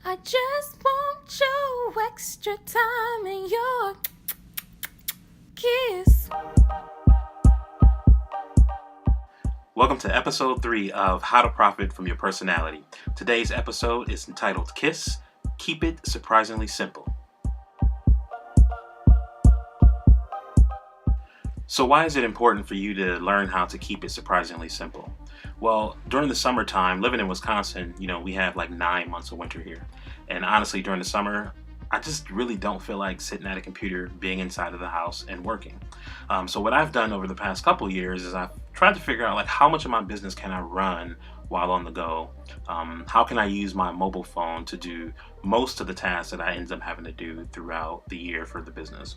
I just want your extra time and your kiss. Welcome to episode 3 of How to Profit from Your Personality. Today's episode is entitled Kiss, Keep It Surprisingly Simple. So why is it important for you to learn how to keep it surprisingly simple? Well, during the summertime, living in Wisconsin, we have like 9 months of winter here. And honestly, during the summer, I just really don't feel like sitting at a computer, being inside of the house and working. So what I've done over the past couple years is I've tried to figure out like how much of my business can I run while on the go? How can I use my mobile phone to do most of the tasks that I end up having to do throughout the year for the business?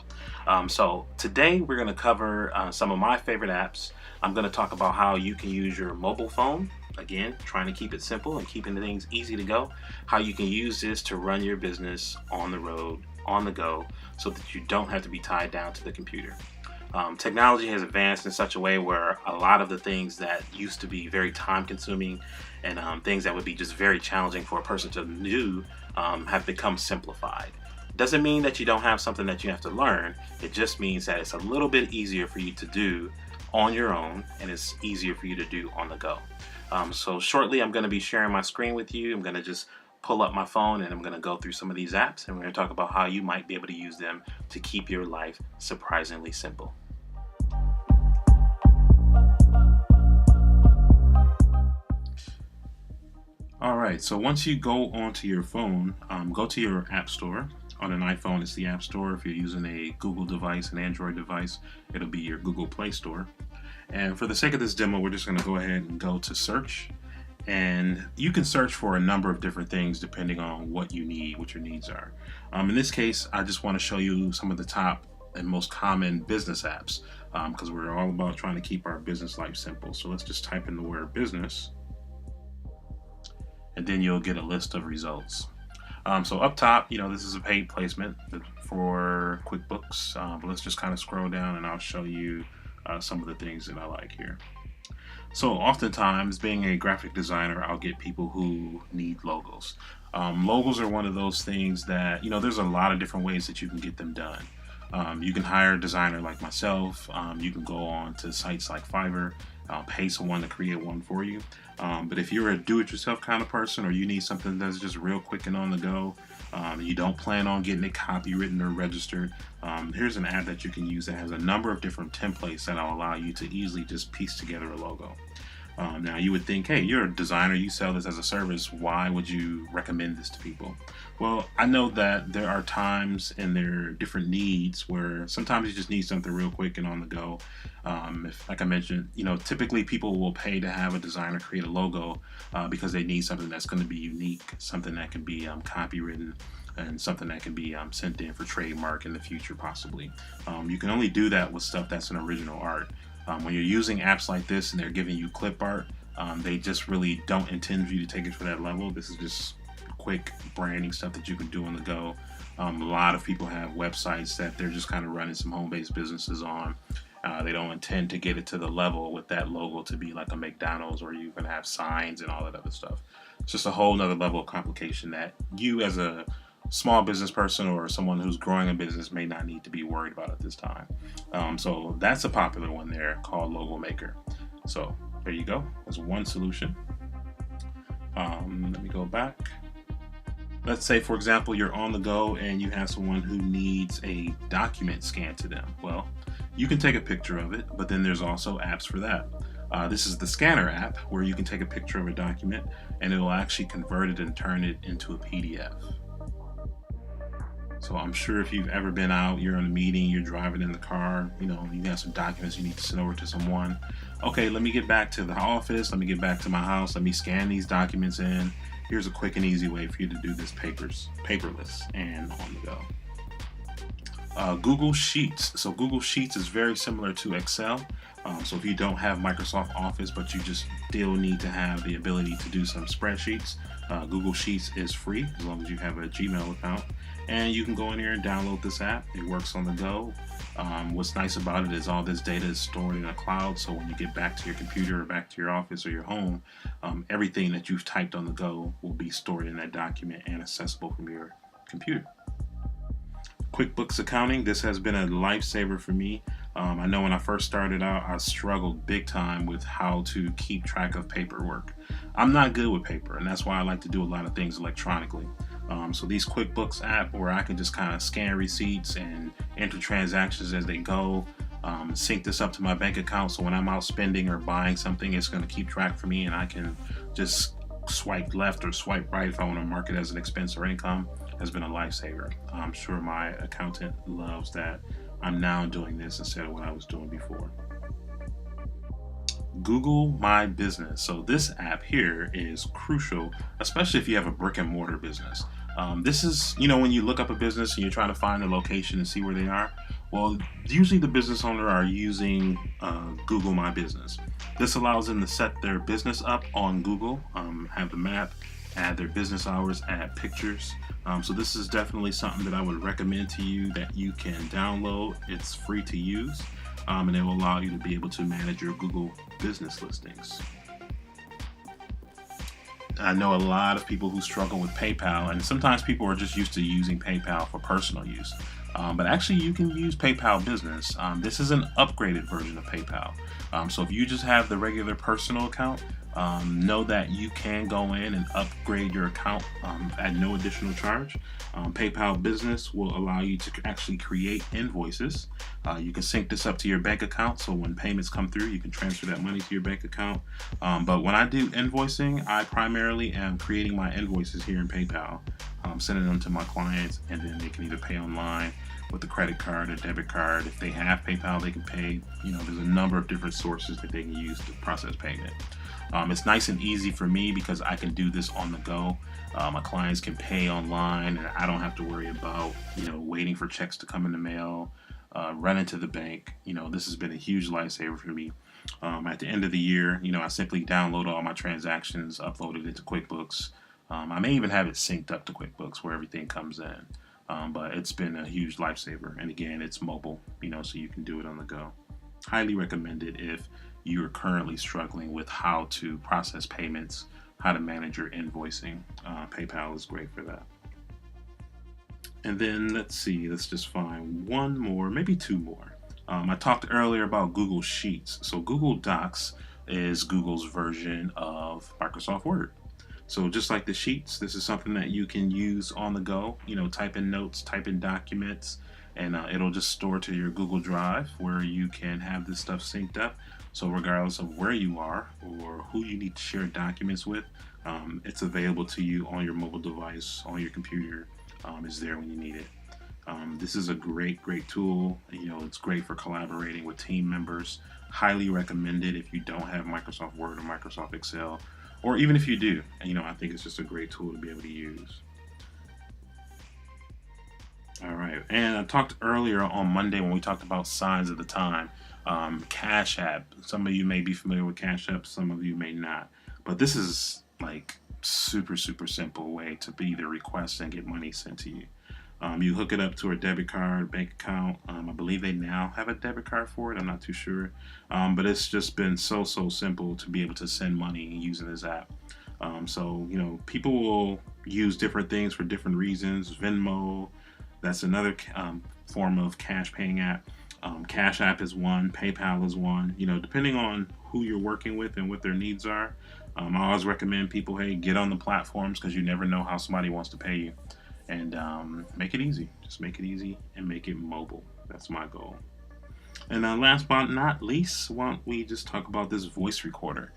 So today we're going to cover some of my favorite apps. I'm going to talk about how you can use your mobile phone. Again, trying to keep it simple and keeping the things easy to go. How you can use this to run your business on the road, on the go, so that you don't have to be tied down to the computer. Technology has advanced in such a way where a lot of the things that used to be very time consuming and things that would be just very challenging for a person to do have become simplified. Doesn't mean that you don't have something that you have to learn. It just means that it's a little bit easier for you to do on your own, and it's easier for you to do on the go. So shortly I'm going to be sharing my screen with you. I'm going to just pull up my phone and I'm going to go through some of these apps, and we're going to talk about how you might be able to use them to keep your life surprisingly simple. Alright, so once you go onto your phone, go to your app store. On an iPhone, it's the App Store. If you're using a Google device, an Android device, it'll be your Google Play Store. And for the sake of this demo, we're just going to go ahead and go to search. And you can search for a number of different things depending on what you need, what your needs are. In this case, I just want to show you some of the top and most common business apps because we're all about trying to keep our business life simple. So let's just type in the word business, and then you'll get a list of results. So up top, this is a paid placement for QuickBooks, but let's just kind of scroll down and I'll show you some of the things that I like here. So oftentimes, being a graphic designer, I'll get people who need logos. Logos are one of those things that, there's a lot of different ways that you can get them done. You can hire a designer like myself. You can go on to sites like Fiverr, pay someone to create one for you. But if you're a do-it-yourself kind of person, or you need something that's just real quick and on the go, you don't plan on getting it copywritten or registered, here's an app that you can use that has a number of different templates that will allow you to easily just piece together a logo. Now you would think, hey, you're a designer, you sell this as a service, why would you recommend this to people? Well, I know that there are times and there are different needs where sometimes you just need something real quick and on the go. Like I mentioned, typically people will pay to have a designer create a logo because they need something that's going to be unique, something that can be copywritten, and something that can be sent in for trademark in the future possibly. You can only do that with stuff that's an original art. When you're using apps like this and they're giving you clip art, they just really don't intend for you to take it for that level. This is just quick branding stuff that you can do on the go. A lot of people have websites that they're just kind of running some home-based businesses on. They don't intend to get it to the level with that logo to be like a McDonald's, or you can have signs and all that other stuff. It's just a whole nother level of complication that you as a small business person or someone who's growing a business may not need to be worried about at this time. So that's a popular one there called Logo Maker. So there you go. That's one solution. Let me go back. Let's say, for example, you're on the go and you have someone who needs a document scanned to them. Well, you can take a picture of it, but then there's also apps for that. This is the Scanner app, where you can take a picture of a document and it will actually convert it and turn it into a PDF. So I'm sure if you've ever been out, you're in a meeting, you're driving in the car, you have some documents you need to send over to someone. Okay, let me get back to the office, let me get back to my house, let me scan these documents in. Here's a quick and easy way for you to do this paperless and on the go. Google Sheets. So Google Sheets is very similar to Excel. So if you don't have Microsoft Office, but you just still need to have the ability to do some spreadsheets, Google Sheets is free as long as you have a Gmail account. And you can go in here and download this app. It works on the go. What's nice about it is all this data is stored in a cloud, so when you get back to your computer or back to your office or your home, everything that you've typed on the go will be stored in that document and accessible from your computer. QuickBooks accounting, this has been a lifesaver for me. I know when I first started out, I struggled big time with how to keep track of paperwork. I'm not good with paper, and that's why I like to do a lot of things electronically. So these QuickBooks app where I can just kind of scan receipts and enter transactions as they go, sync this up to my bank account, so when I'm out spending or buying something, it's going to keep track for me, and I can just swipe left or swipe right if I want to mark it as an expense or income. Has been a lifesaver. I'm sure my accountant loves that I'm now doing this instead of what I was doing before. Google My Business. So this app here is crucial, especially if you have a brick and mortar business. This is, when you look up a business and you're trying to find a location and see where they are, well, usually the business owner are using Google My Business. This allows them to set their business up on Google, have the map, add their business hours, add pictures. So this is definitely something that I would recommend to you that you can download. It's free to use, and it will allow you to be able to manage your Google business listings. I know a lot of people who struggle with PayPal, and sometimes people are just used to using PayPal for personal use. But actually, you can use PayPal Business. This is an upgraded version of PayPal. So if you just have the regular personal account, know that you can go in and upgrade your account at no additional charge. PayPal Business will allow you to actually create invoices. You can sync this up to your bank account, so when payments come through, you can transfer that money to your bank account. But when I do invoicing, I primarily am creating my invoices here in PayPal, sending them to my clients, and then they can either pay online with a credit card or debit card. If they have PayPal, they can pay. There's a number of different sources that they can use to process payment. It's nice and easy for me because I can do this on the go. My clients can pay online, and I don't have to worry about waiting for checks to come in the mail, running to the bank. This has been a huge lifesaver for me. At the end of the year, I simply download all my transactions, upload it into QuickBooks. I may even have it synced up to QuickBooks where everything comes in. But it's been a huge lifesaver. And again, it's mobile, so you can do it on the go. Highly recommended if you are currently struggling with how to process payments, how to manage your invoicing. PayPal is great for that. And then let's just find one more, maybe two more. I talked earlier about Google Sheets. So Google Docs is Google's version of Microsoft Word. So just like the Sheets, this is something that you can use on the go, type in notes, type in documents, and it'll just store to your Google Drive where you can have this stuff synced up. So regardless of where you are or who you need to share documents with, it's available to you on your mobile device, on your computer. It's there when you need it. This is a great tool. It's great for collaborating with team members. Highly recommended if you don't have Microsoft Word or Microsoft Excel, or even if you do. I think it's just a great tool to be able to use. All right, and I talked earlier on Monday when we talked about signs of the time. Cash App. Some of you may be familiar with Cash App, some of you may not. But this is like super simple way to either request and get money sent to you. You hook it up to a debit card, bank account. I believe they now have a debit card for it. I'm not too sure. But it's just been so simple to be able to send money using this app. So people will use different things for different reasons. Venmo, that's another form of cash paying app. Cash App is one, PayPal is one. Depending on who you're working with and what their needs are. I always recommend people, hey, get on the platforms because you never know how somebody wants to pay you. And make it easy. Just make it easy and make it mobile. That's my goal. And last but not least, why don't we just talk about this voice recorder.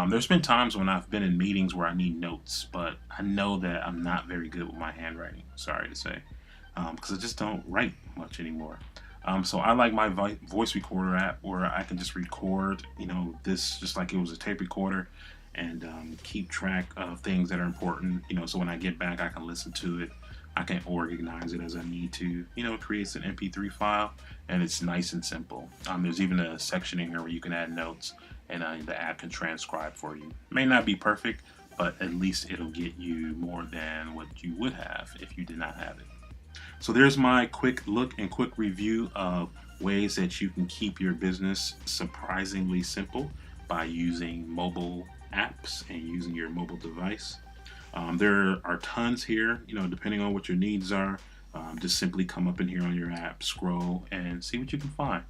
There's been times when I've been in meetings where I need notes, but I know that I'm not very good with my handwriting, sorry to say, because I just don't write much anymore. So I like my voice recorder app where I can just record, this just like it was a tape recorder, and keep track of things that are important, so when I get back I can listen to it. I can organize it as I need to. It creates an MP3 file, and it's nice and simple. There's even a section in here where you can add notes, and the app can transcribe for you. May not be perfect, but at least it'll get you more than what you would have if you did not have it. So there's my quick look and quick review of ways that you can keep your business surprisingly simple by using mobile apps and using your mobile device. There are tons here, depending on what your needs are. Just simply come up in here on your app, scroll, and see what you can find.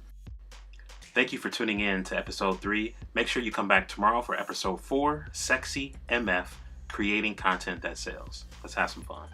Thank you for tuning in to episode 3. Make sure you come back tomorrow for episode 4, Sexy MF, Creating Content That Sells. Let's have some fun.